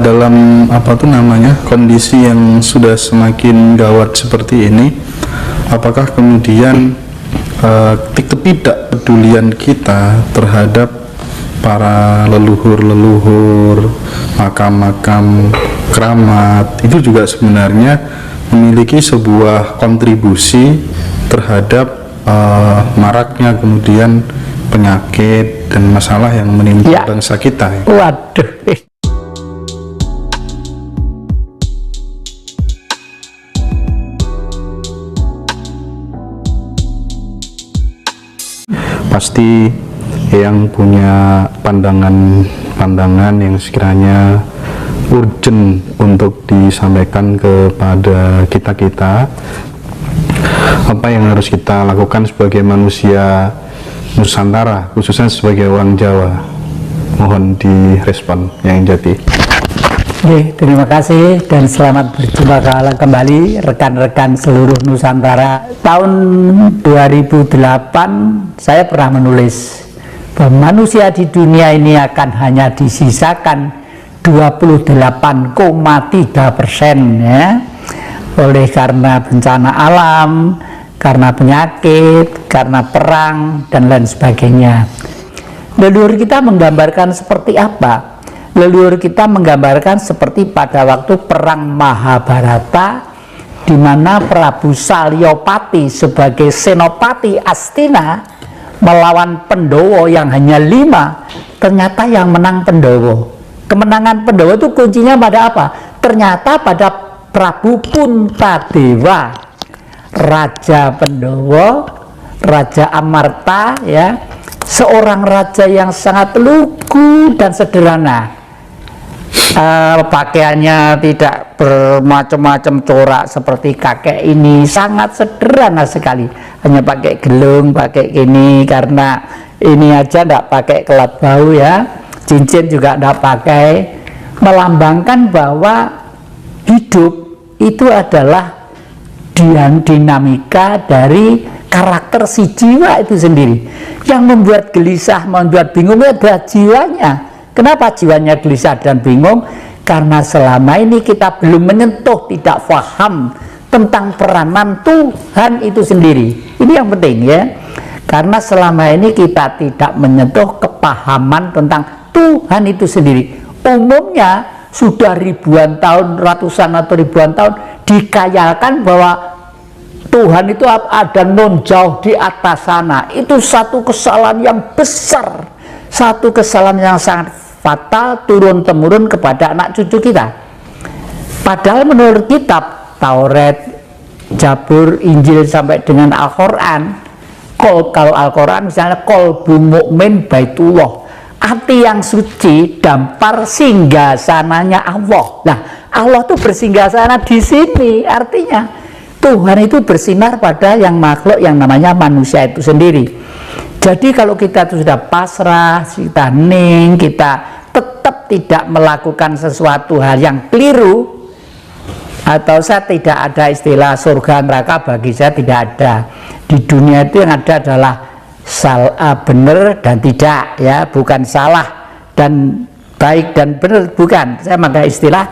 Dalam kondisi yang sudah semakin gawat seperti ini, apakah kemudian ketidakpedulian kita terhadap para leluhur-leluhur, makam-makam keramat itu juga sebenarnya memiliki sebuah kontribusi terhadap maraknya kemudian penyakit dan masalah yang menimpa bangsa kita. Waduh. Pasti yang punya pandangan yang sekiranya urgent untuk disampaikan kepada kita, apa yang harus kita lakukan sebagai manusia Nusantara, khususnya sebagai orang Jawa. Mohon direspon yang Jati. Oke, terima kasih dan selamat berjumpa kembali rekan-rekan seluruh Nusantara. Tahun 2008 saya pernah menulis bahwa manusia di dunia ini akan hanya disisakan 28,3% ya, oleh karena bencana alam, karena penyakit, karena perang dan lain sebagainya. Leluhur kita menggambarkan seperti apa? Leluhur kita menggambarkan seperti pada waktu perang Mahabharata, di mana Prabu Salyapati sebagai Senopati Astina melawan Pandhawa yang hanya 5, ternyata yang menang Pandhawa. Kemenangan Pandhawa itu kuncinya pada apa? Ternyata pada Prabu Puntadewa, Raja Pandhawa, Raja Amarta ya, seorang raja yang sangat lugu dan sederhana. Pakaiannya tidak bermacam-macam corak seperti kakek ini, sangat sederhana sekali, hanya pakai gelung, pakai ini, karena ini aja tidak pakai kelat bau ya, cincin juga tidak pakai, melambangkan bahwa hidup itu adalah dinamika dari karakter si jiwa itu sendiri. Yang membuat gelisah, membuat bingung adalah jiwanya. Kenapa jiwanya gelisah dan bingung? Karena selama ini kita belum menyentuh, tidak paham tentang peranan Tuhan itu sendiri. Ini yang penting ya. Karena selama ini kita tidak menyentuh kepahaman tentang Tuhan itu sendiri. Umumnya sudah ribuan tahun, ratusan atau ribuan tahun dikayalkan bahwa Tuhan itu ada non jauh di atas sana. Itu satu kesalahan yang besar, satu kesalahan yang sangat fatal turun-temurun kepada anak cucu kita. Padahal menurut kitab Taurat, Zabur, Injil sampai dengan Al-Quran, kalau Al-Quran misalnya kolbu mukmin baitullah, hati yang suci dampar singgasananya Allah. Nah, Allah itu bersinggasana di sini, artinya Tuhan itu bersinar pada yang makhluk yang namanya manusia itu sendiri. Jadi kalau kita sudah pasrah, kita hening, kita tetap tidak melakukan sesuatu hal yang keliru, atau saya tidak ada istilah surga neraka, bagi saya tidak ada. Di dunia itu yang ada adalah benar dan tidak ya, bukan salah dan baik dan benar, bukan. Saya pakai istilah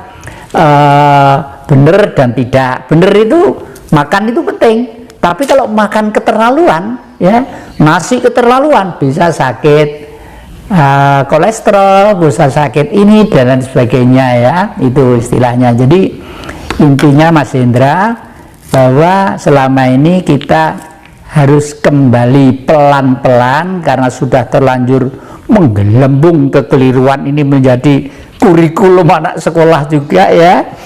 benar dan tidak. Benar itu makan itu penting, tapi kalau makan keterlaluan ya, nasi keterlaluan bisa sakit kolesterol, bisa sakit ini dan lain sebagainya ya, itu istilahnya. Jadi intinya Mas Hendra, bahwa selama ini kita harus kembali pelan-pelan karena sudah terlanjur menggelembung kekeliruan ini menjadi kurikulum anak sekolah juga ya.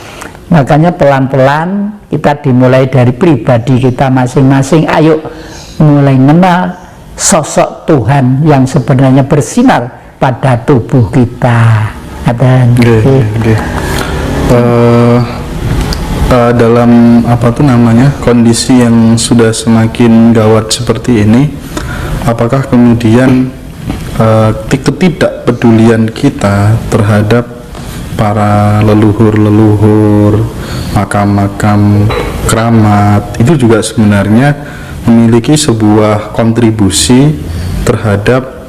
Makanya pelan-pelan kita dimulai dari pribadi kita masing-masing. Ayo mulai mengenal sosok Tuhan yang sebenarnya bersinar pada tubuh kita. Dalam kondisi yang sudah semakin gawat seperti ini, apakah kemudian ketidakpedulian kita terhadap para leluhur-leluhur, makam-makam keramat itu juga sebenarnya memiliki sebuah kontribusi terhadap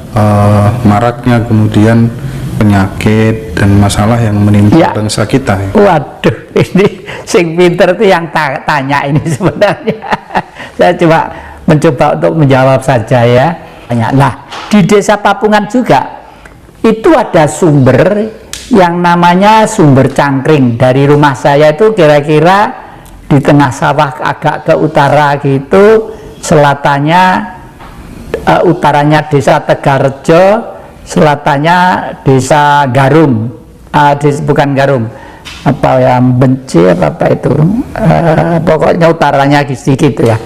maraknya kemudian penyakit dan masalah yang menimpa Ya. bangsa kita. Waduh, ini sing pinter itu yang tanya ini sebenarnya. Saya cuma mencoba untuk menjawab saja ya. Nah, di Desa Papungan juga itu ada sumber yang namanya sumber cangkring. Dari rumah saya itu kira-kira di tengah sawah agak ke utara gitu, selatannya utaranya Desa Tegarejo, selatannya Desa Garum, bukan Garum, apa ya, Benci apa itu, pokoknya utaranya sedikit ya.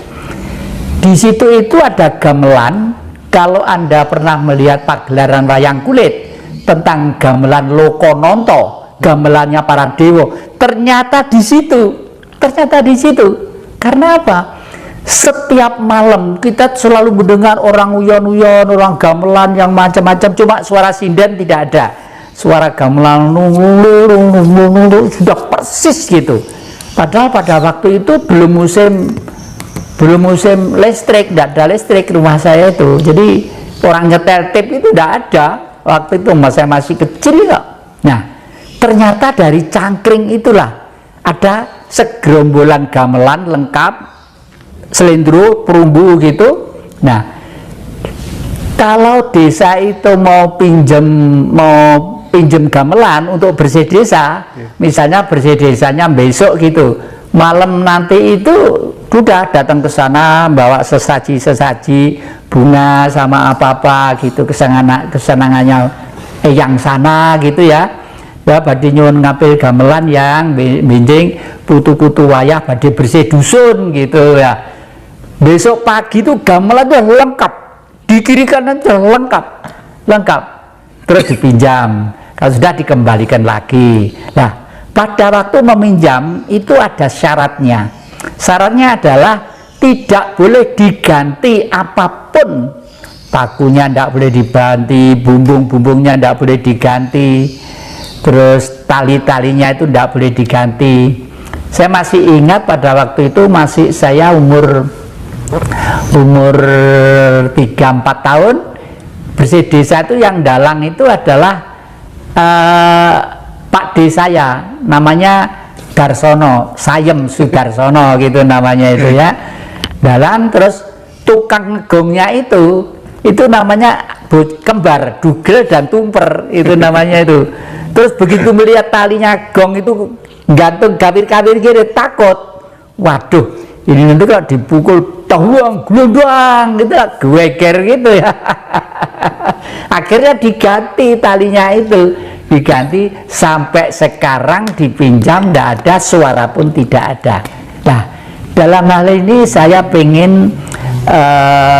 Di situ itu ada gamelan. Kalau Anda pernah melihat pagelaran wayang kulit tentang gamelan Lokononto, gamelannya para dewa, ternyata di situ. Karena apa? Setiap malam kita selalu mendengar orang uyon-uyon, orang gamelan yang macam-macam, cuma suara sinden tidak ada. Suara gamelan sudah persis gitu. Padahal pada waktu itu belum musim listrik, tidak ada listrik rumah saya itu. Jadi orang nyetel tape itu tidak ada. Waktu itu saya masih kecil kok. Nah, ternyata dari cangkring itulah ada segerombolan gamelan lengkap, selendro, perumbu gitu. Nah, kalau desa itu mau pinjem gamelan untuk bersih desa, misalnya bersih desanya besok gitu, malam nanti itu sudah datang ke sana bawa sesaji bunga sama apa gitu, kesenangannya yang sana gitu ya. Badhe nyuwun ngapil gamelan yang benjing putu-putu wayah badhe bersih dusun gitu ya. Besok pagi itu gamelan udah lengkap, di kiri kanan lengkap, terus dipinjam. Kalau sudah dikembalikan lagi. Nah, pada waktu meminjam itu ada syaratnya. Syaratnya adalah tidak boleh diganti apapun. Pakunya tidak boleh diganti, bumbung-bumbungnya tidak boleh diganti, terus tali-talinya itu tidak boleh diganti. Saya masih ingat pada waktu itu saya umur 3-4 tahun. Bersih desa itu yang dalang itu adalah Pak D saya, namanya Darsono, Sayem Sudarsono gitu namanya itu ya. Dalang, terus tukang ngegongnya itu namanya kembar, Dugel dan Tumper itu namanya itu. Terus begitu melihat talinya gong itu gantung kawir-kawir kiri, takut. Waduh, ini nanti kalau dipukul tawang, glundang gitu, geweger gitu ya. Akhirnya diganti talinya itu, diganti sampai sekarang dipinjam tidak ada, suara pun tidak ada. Nah, dalam hal ini saya ingin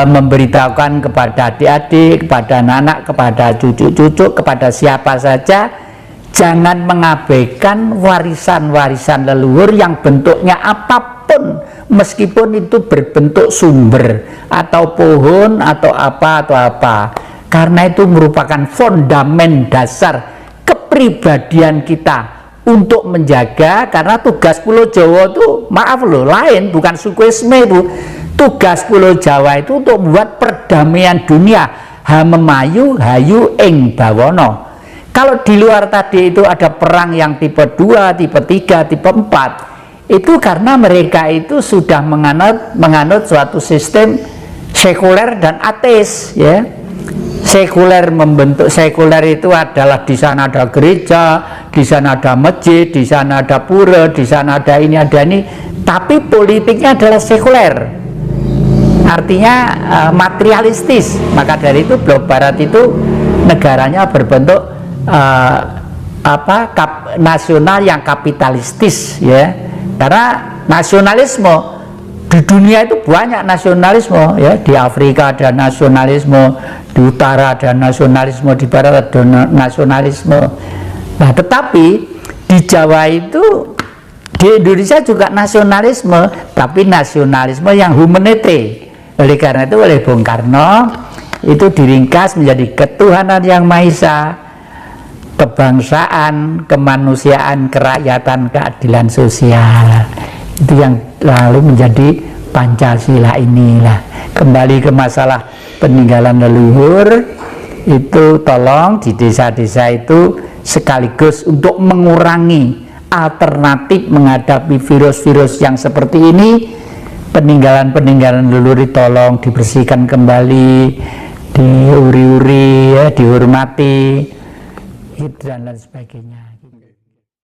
memberitahukan kepada adik-adik, kepada anak, kepada cucu-cucu, kepada siapa saja, jangan mengabaikan warisan-warisan leluhur yang bentuknya apapun, meskipun itu berbentuk sumber atau pohon atau apa, karena itu merupakan fondamen dasar kepribadian kita untuk menjaga. Karena tugas Pulau Jawa itu, maaf loh, lain, bukan sukuisme itu. Tugas Pulau Jawa itu untuk membuat perdamaian dunia, hamemayu hayu ing bawono. Kalau di luar tadi itu ada perang yang tipe 2, tipe 3, tipe 4, itu karena mereka itu sudah menganut suatu sistem sekuler dan ateis ya. Sekuler membentuk sekuler itu adalah di sana ada gereja, di sana ada masjid, di sana ada pura, di sana ada ini, tapi politiknya adalah sekuler. Artinya materialistis. Maka dari itu blok barat itu negaranya berbentuk nasional yang kapitalistis ya. Karena nasionalisme di dunia itu banyak nasionalisme ya. Di Afrika ada nasionalisme, di utara ada nasionalisme, di barat ada nasionalisme. Nah, tetapi di Jawa itu, di Indonesia juga nasionalisme, tapi nasionalisme yang humanity. Oleh karena itu oleh Bung Karno itu diringkas menjadi ketuhanan yang Maha Esa, kebangsaan, kemanusiaan, kerakyatan, keadilan sosial. Itu yang lalu menjadi Pancasila inilah. Kembali ke masalah peninggalan leluhur, itu tolong di desa-desa itu sekaligus untuk mengurangi alternatif menghadapi virus-virus yang seperti ini. Peninggalan-peninggalan leluhur tolong dibersihkan kembali, diuri-uri, ya, dihormati, dan lain sebagainya.